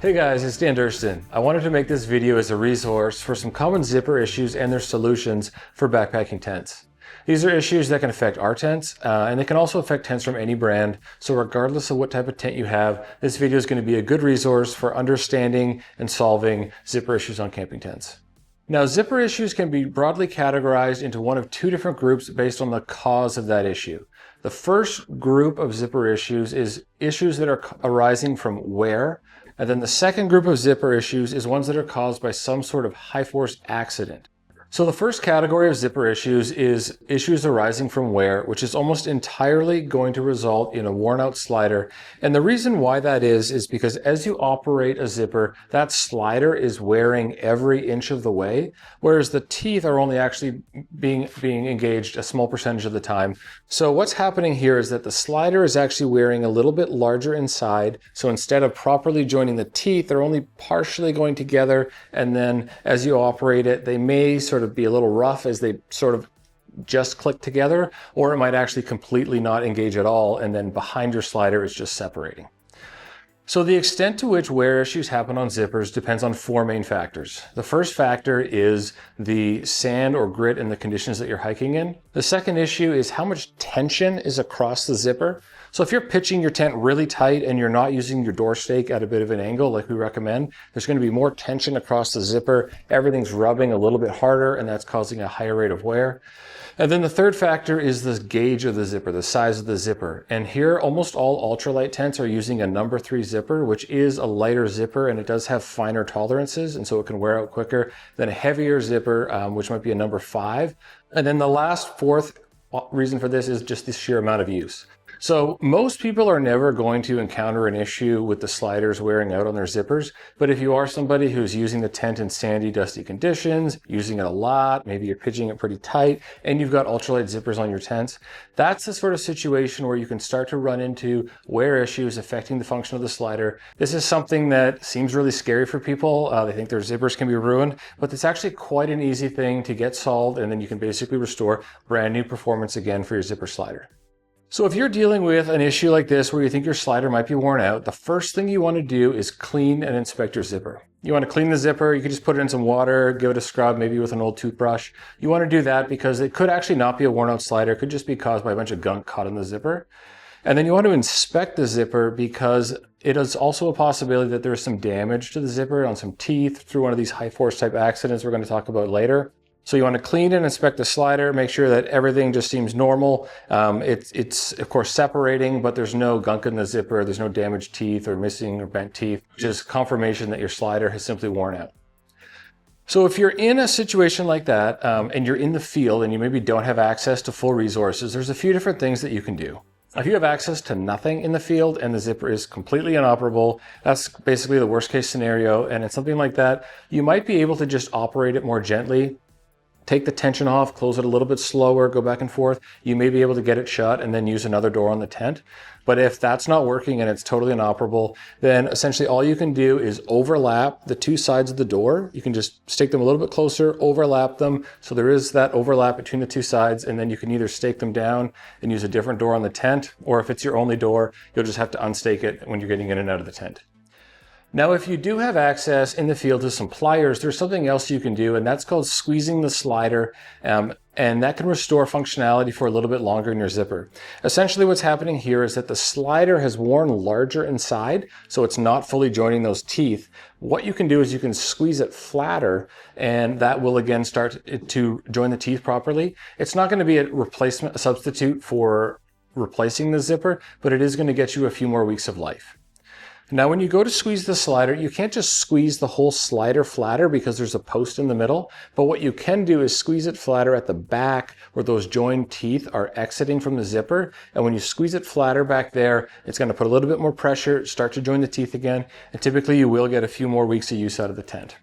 Hey guys, it's Dan Durston. I wanted to make this video as a resource for some common zipper issues and their solutions for backpacking tents. These are issues that can affect our tents, and they can also affect tents from any brand. So regardless of what type of tent you have, this video is going to be a good resource for understanding and solving zipper issues on camping tents. Now, zipper issues can be broadly categorized into one of two different groups based on the cause of that issue. The first group of zipper issues is issues that are arising from wear. And then the second group of zipper issues is ones that are caused by some sort of high force accident. So the first category of zipper issues is issues arising from wear, which is almost entirely going to result in a worn out slider. And the reason why that is because as you operate a zipper, that slider is wearing every inch of the way, whereas the teeth are only actually being engaged a small percentage of the time. So what's happening here is that the slider is actually wearing a little bit larger inside. So instead of properly joining the teeth, they're only partially going together. And then as you operate it, they may sort of be a little rough as they sort of just click together, or it might actually completely not engage at all, and then behind your slider is just separating. So the extent to which wear issues happen on zippers depends on four main factors. The first factor is the sand or grit and the conditions that you're hiking in. The second issue is how much tension is across the zipper. So if you're pitching your tent really tight and you're not using your door stake at a bit of an angle like we recommend, there's going to be more tension across the zipper. Everything's rubbing a little bit harder, and that's causing a higher rate of wear. And then the third factor is the gauge of the zipper, the size of the zipper. And here, almost all ultralight tents are using a number 3 zipper, which is a lighter zipper, and it does have finer tolerances, and so it can wear out quicker than a heavier zipper, which might be a number 5. And then the fourth reason for this is just the sheer amount of use. So most people are never going to encounter an issue with the sliders wearing out on their zippers, but if you are somebody who's using the tent in sandy, dusty conditions, using it a lot, maybe you're pitching it pretty tight, and you've got ultralight zippers on your tents, that's the sort of situation where you can start to run into wear issues affecting the function of the slider. This is something that seems really scary for people. They think their zippers can be ruined, but it's actually quite an easy thing to get solved, and then you can basically restore brand new performance again for your zipper slider. So if you're dealing with an issue like this where you think your slider might be worn out, the first thing you want to do is clean and inspect your zipper. You want to clean the zipper. You can just put it in some water, give it a scrub, maybe with an old toothbrush. You want to do that because it could actually not be a worn out slider. It could just be caused by a bunch of gunk caught in the zipper. And then you want to inspect the zipper because it is also a possibility that there's some damage to the zipper on some teeth through one of these high force type accidents we're going to talk about later. So you want to clean and inspect the slider, make sure that everything just seems normal. It's of course separating, but there's no gunk in the zipper, there's no damaged teeth or missing or bent teeth, just confirmation that your slider has simply worn out. So if you're in a situation like that, and you're in the field and you maybe don't have access to full resources, there's a few different things that you can do. If you have access to nothing in the field and the zipper is completely inoperable, that's basically the worst case scenario. And in something like that, you might be able to just operate it more gently. Take the tension off, close it a little bit slower, go back and forth. You may be able to get it shut and then use another door on the tent. But if that's not working and it's totally inoperable, then essentially all you can do is overlap the two sides of the door. You can just stake them a little bit closer, overlap them. So there is that overlap between the two sides, and then you can either stake them down and use a different door on the tent, or if it's your only door, you'll just have to unstake it when you're getting in and out of the tent. Now, if you do have access in the field to some pliers, there's something else you can do, and that's called squeezing the slider, and that can restore functionality for a little bit longer in your zipper. Essentially, what's happening here is that the slider has worn larger inside, so it's not fully joining those teeth. What you can do is you can squeeze it flatter, and that will again start to join the teeth properly. It's not going to be a substitute for replacing the zipper, but it is going to get you a few more weeks of life. Now, when you go to squeeze the slider, you can't just squeeze the whole slider flatter because there's a post in the middle. But what you can do is squeeze it flatter at the back where those joined teeth are exiting from the zipper. And when you squeeze it flatter back there, it's going to put a little bit more pressure, start to join the teeth again. And typically you will get a few more weeks of use out of the tent.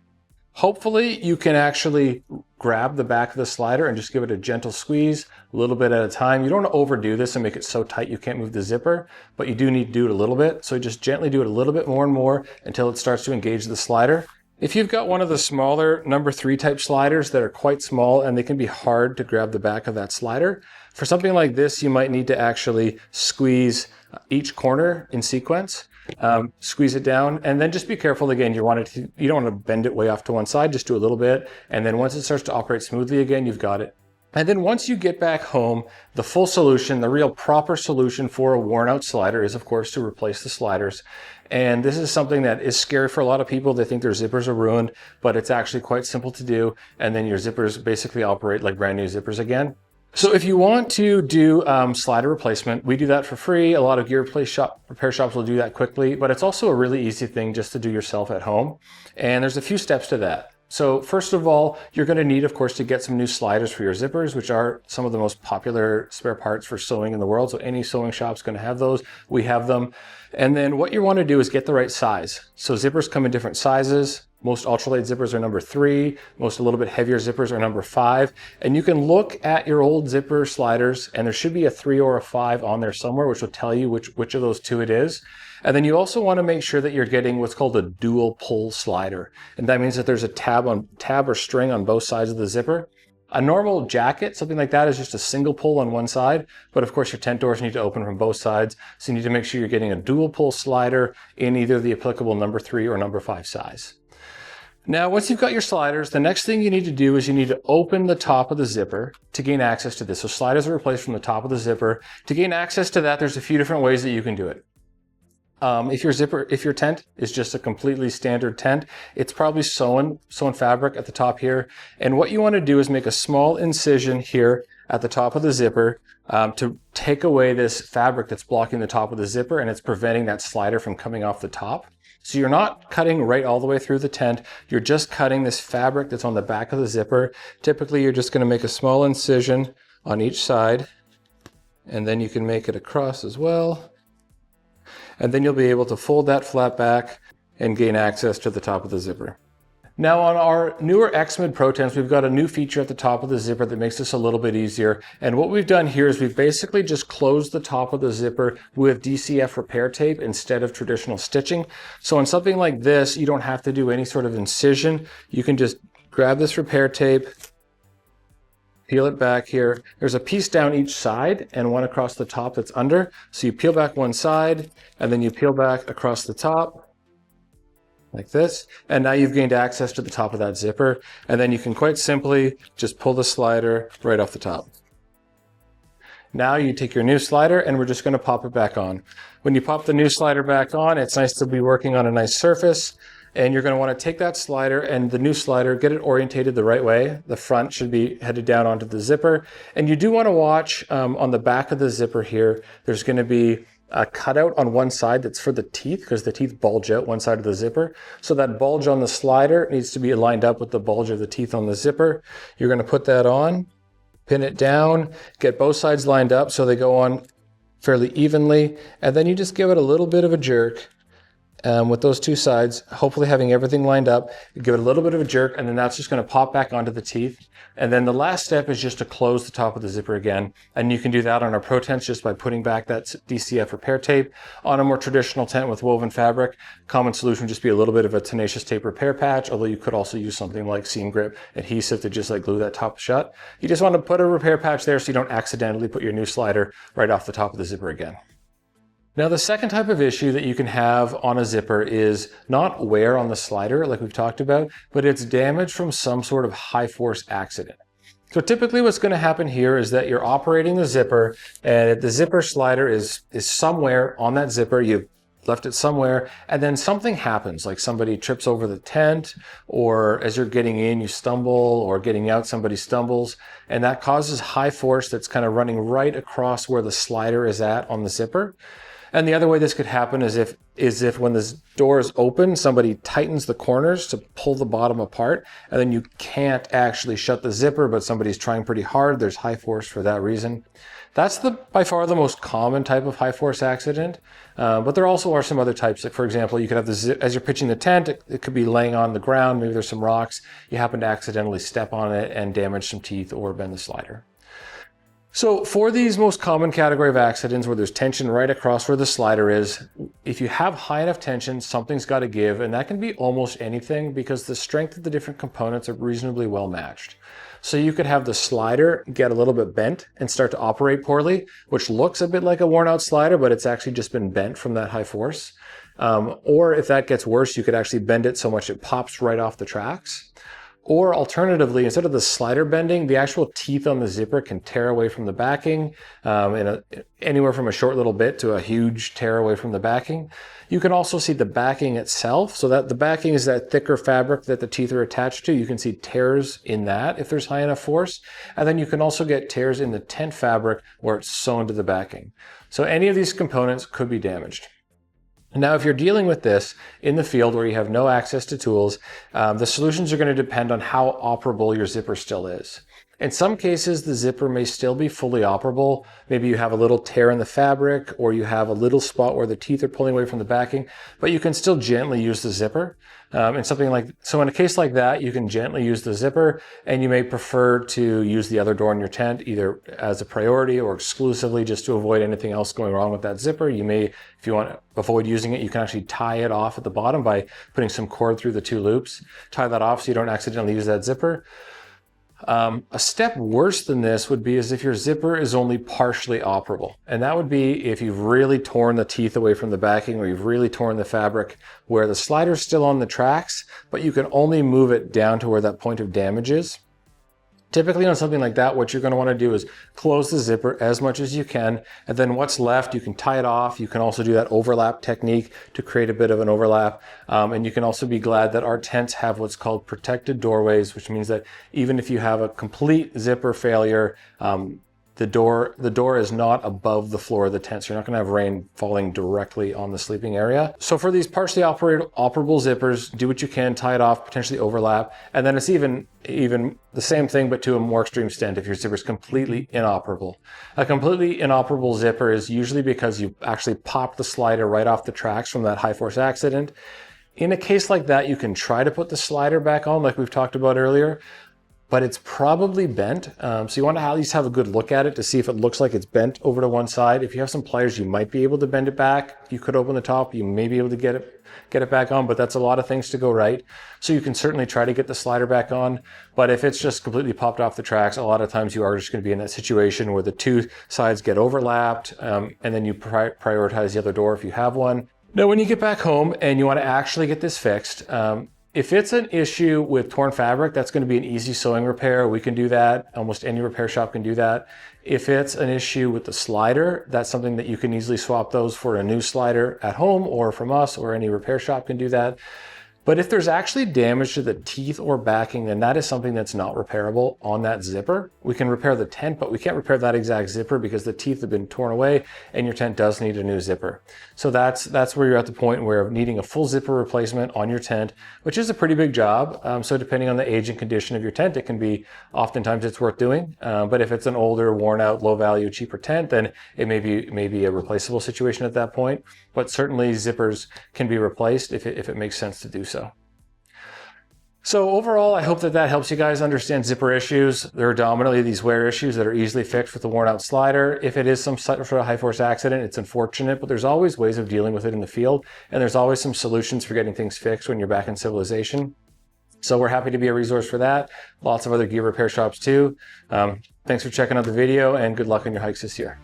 Hopefully you can actually grab the back of the slider and just give it a gentle squeeze, a little bit at a time. You don't want to overdo this and make it so tight you can't move the zipper, but you do need to do it a little bit. So just gently do it a little bit more and more until it starts to engage the slider. If you've got one of the smaller number 3 type sliders that are quite small and they can be hard to grab the back of that slider, for something like this, you might need to actually squeeze each corner in sequence. squeeze it down, and then just be careful again. You don't want to bend it way off to one side, just do a little bit. And then once it starts to operate smoothly again, you've got it. And then once you get back home, the full solution, the real proper solution for a worn out slider is of course to replace the sliders. And this is something that is scary for a lot of people. They think their zippers are ruined, but it's actually quite simple to do. And then your zippers basically operate like brand new zippers again. So if you want to do slider replacement, we do that for free. A lot of gear repair shops will do that quickly, but it's also a really easy thing just to do yourself at home. And there's a few steps to that. So first of all, you're going to need, of course, to get some new sliders for your zippers, which are some of the most popular spare parts for sewing in the world. So any sewing shop's going to have those. We have them. And then what you want to do is get the right size. So zippers come in different sizes. Most ultralight zippers are number 3. Most a little bit heavier zippers are number 5. And you can look at your old zipper sliders, and there should be a 3 or a 5 on there somewhere, which will tell you which of those two it is. And then you also want to make sure that you're getting what's called a dual pull slider. And that means that there's a tab or string on both sides of the zipper. A normal jacket, something like that, is just a single pull on one side. But of course, your tent doors need to open from both sides. So you need to make sure you're getting a dual pull slider in either the applicable number 3 or number 5 size. Now, once you've got your sliders, the next thing you need to do is you need to open the top of the zipper to gain access to this. So sliders are replaced from the top of the zipper. To gain access to that, there's a few different ways that you can do it. If your tent is just a completely standard tent, it's probably sewn fabric at the top here. And what you want to do is make a small incision here at the top of the zipper to take away this fabric that's blocking the top of the zipper, and it's preventing that slider from coming off the top. So you're not cutting right all the way through the tent. You're just cutting this fabric that's on the back of the zipper. Typically, you're just going to make a small incision on each side, and then you can make it across as well. And then you'll be able to fold that flat back and gain access to the top of the zipper. Now on our newer X-Mid Pro tents, we've got a new feature at the top of the zipper that makes this a little bit easier. And what we've done here is we've basically just closed the top of the zipper with DCF repair tape instead of traditional stitching. So on something like this, you don't have to do any sort of incision. You can just grab this repair tape, peel it back here. There's a piece down each side and one across the top that's under. So you peel back one side and then you peel back across the top like this. And now you've gained access to the top of that zipper. And then you can quite simply just pull the slider right off the top. Now you take your new slider and we're just going to pop it back on. When you pop the new slider back on, it's nice to be working on a nice surface. And you're going to want to take that slider and the new slider, get it orientated the right way. The front should be headed down onto the zipper. And you do want to watch on the back of the zipper here, there's going to be a cutout on one side that's for the teeth, because the teeth bulge out one side of the zipper. So that bulge on the slider needs to be lined up with the bulge of the teeth on the zipper. You're going to put that on, pin it down, get both sides lined up so they go on fairly evenly. And then you just give it a little bit of a jerk. With those two sides, hopefully having everything lined up, you give it a little bit of a jerk, and then that's just going to pop back onto the teeth. And then the last step is just to close the top of the zipper again. And you can do that on our Pro tents just by putting back that DCF repair tape. On a more traditional tent with woven fabric, common solution would just be a little bit of a tenacious tape repair patch, although you could also use something like seam grip adhesive to just like glue that top shut. You just want to put a repair patch there so you don't accidentally put your new slider right off the top of the zipper again. Now, the second type of issue that you can have on a zipper is not wear on the slider, like we've talked about, but it's damage from some sort of high force accident. So typically what's going to happen here is that you're operating the zipper and the zipper slider is somewhere on that zipper. You've left it somewhere, and then something happens, like somebody trips over the tent, or as you're getting in, you stumble, or getting out, somebody stumbles, and that causes high force that's kind of running right across where the slider is at on the zipper. And the other way this could happen is if when the door is open, somebody tightens the corners to pull the bottom apart, and then you can't actually shut the zipper, but somebody's trying pretty hard. There's high force for that reason. That's by far the most common type of high force accident. But there also are some other types. Like, for example, you could have as you're pitching the tent, it could be laying on the ground. Maybe there's some rocks. You happen to accidentally step on it and damage some teeth or bend the slider. So for these most common category of accidents where there's tension right across where the slider is, if you have high enough tension, something's got to give, and that can be almost anything because the strength of the different components are reasonably well matched. So you could have the slider get a little bit bent and start to operate poorly, which looks a bit like a worn out slider, but it's actually just been bent from that high force. Or if that gets worse, you could actually bend it so much it pops right off the tracks. Or alternatively, instead of the slider bending, the actual teeth on the zipper can tear away from the backing, anywhere from a short little bit to a huge tear away from the backing. You can also see the backing itself, so that the backing is that thicker fabric that the teeth are attached to. You can see tears in that if there's high enough force. And then you can also get tears in the tent fabric where it's sewn to the backing. So any of these components could be damaged. Now, if you're dealing with this in the field where you have no access to tools, the solutions are going to depend on how operable your zipper still is. In some cases, the zipper may still be fully operable. Maybe you have a little tear in the fabric, or you have a little spot where the teeth are pulling away from the backing, but you can still gently use the zipper. So in a case like that, you can gently use the zipper, and you may prefer to use the other door in your tent, either as a priority or exclusively just to avoid anything else going wrong with that zipper. You may, if you want to avoid using it, you can actually tie it off at the bottom by putting some cord through the two loops. Tie that off so you don't accidentally use that zipper. A step worse than this would be as if your zipper is only partially operable. And that would be if you've really torn the teeth away from the backing, or you've really torn the fabric where the slider's still on the tracks, but you can only move it down to where that point of damage is. Typically on something like that, what you're going to want to do is close the zipper as much as you can, and then what's left, you can tie it off. You can also do that overlap technique to create a bit of an overlap. And you can also be glad that our tents have what's called protected doorways, which means that even if you have a complete zipper failure, the door is not above the floor of the tent, so you're not going to have rain falling directly on the sleeping area. So for these partially operable zippers, do what you can, tie it off, potentially overlap, and then it's even the same thing, but to a more extreme extent if your zipper is completely inoperable. A completely inoperable zipper is usually because you actually popped the slider right off the tracks from that high force accident. In a case like that, you can try to put the slider back on like we've talked about earlier, but it's probably bent. So you want to at least have a good look at it to see if it looks like it's bent over to one side. If you have some pliers, you might be able to bend it back. You could open the top, you may be able to get it back on, but that's a lot of things to go right. So you can certainly try to get the slider back on, but if it's just completely popped off the tracks, a lot of times you are just going to be in that situation where the two sides get overlapped, and then you prioritize the other door if you have one. Now, when you get back home and you want to actually get this fixed, if it's an issue with torn fabric, that's going to be an easy sewing repair. We can do that. Almost any repair shop can do that. If it's an issue with the slider, that's something that you can easily swap those for a new slider at home, or from us, or any repair shop can do that. But if there's actually damage to the teeth or backing, then that is something that's not repairable on that zipper. We can repair the tent, but we can't repair that exact zipper because the teeth have been torn away and your tent does need a new zipper. So that's where you're at the point where needing a full zipper replacement on your tent, which is a pretty big job. So depending on the age and condition of your tent, it can be, oftentimes it's worth doing. But if it's an older, worn out, low value, cheaper tent, then it may be a replaceable situation at that point. But certainly zippers can be replaced if it makes sense to do so. So overall, I hope that helps you guys understand zipper issues. There are dominantly these wear issues that are easily fixed with a worn out slider. If it is some sort of high force accident, it's unfortunate, but there's always ways of dealing with it in the field. And there's always some solutions for getting things fixed when you're back in civilization. So we're happy to be a resource for that. Lots of other gear repair shops too. Thanks for checking out the video, and good luck on your hikes this year.